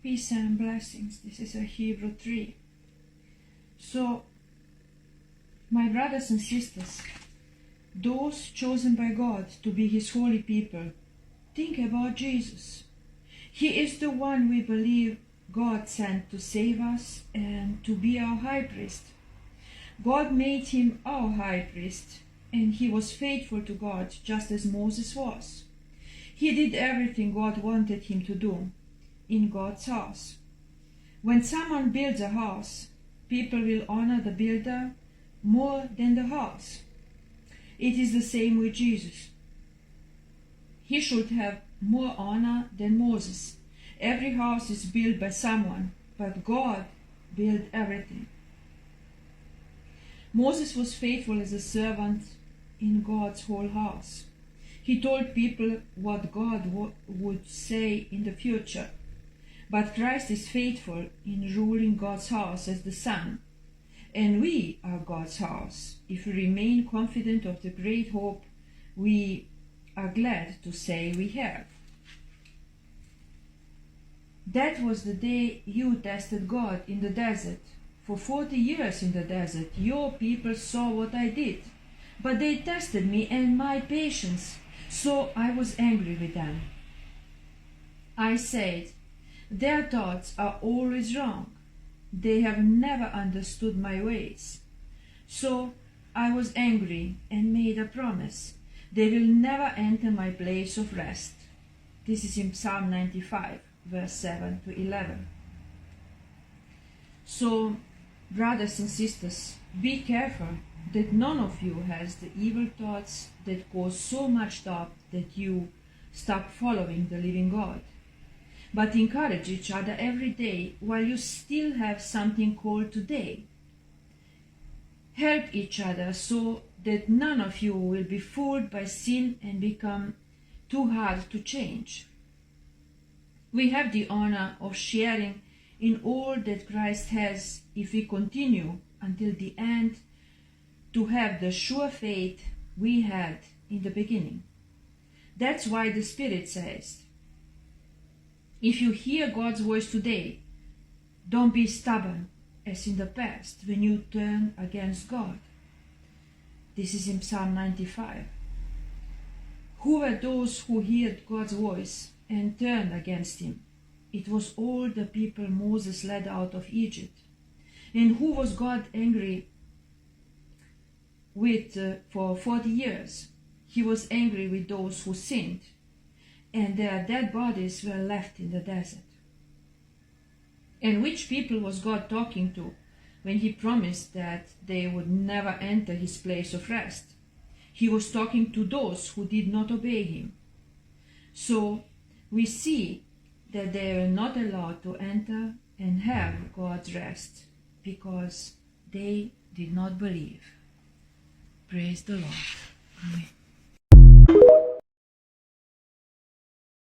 Peace and blessings. This is a Hebrew 3. So, my brothers and sisters, those chosen by God to be His holy people, think about Jesus. He is the one we believe God sent to save us and to be our high priest. God made Him our high priest, and He was faithful to God just as Moses was. He did everything God wanted him to do in God's house. When someone builds a house, people will honor the builder more than the house. It is the same with Jesus. He should have more honor than Moses. Every house is built by someone, but God built everything. Moses was faithful as a servant in God's whole house. He told people what God would say in the future. But Christ is faithful in ruling God's house as the Son, and we are God's house. If we remain confident of the great hope we are glad to say we have. That was the day you tested God in the desert. For 40 years in the desert, your people saw what I did, but they tested me and my patience, so I was angry with them. I said, their thoughts are always wrong. They have never understood my ways. So I was angry and made a promise. They will never enter my place of rest. This is in Psalm 95, verse 7 to 11. So, brothers and sisters, be careful that none of you has the evil thoughts that cause so much doubt that you stop following the living God. But encourage each other every day while you still have something called today. Help each other so that none of you will be fooled by sin and become too hard to change. We have the honor of sharing in all that Christ has if we continue until the end to have the sure faith we had in the beginning. That's why the Spirit says, if you hear God's voice today, don't be stubborn as in the past when you turn against God. This is in Psalm 95. Who were those who heard God's voice and turned against Him? It was all the people Moses led out of Egypt. And who was God angry with for 40 years? He was angry with those who sinned, and their dead bodies were left in the desert. And which people was God talking to when He promised that they would never enter His place of rest? He was talking to those who did not obey Him. So we see that they were not allowed to enter and have God's rest because they did not believe. Praise the Lord. Amen.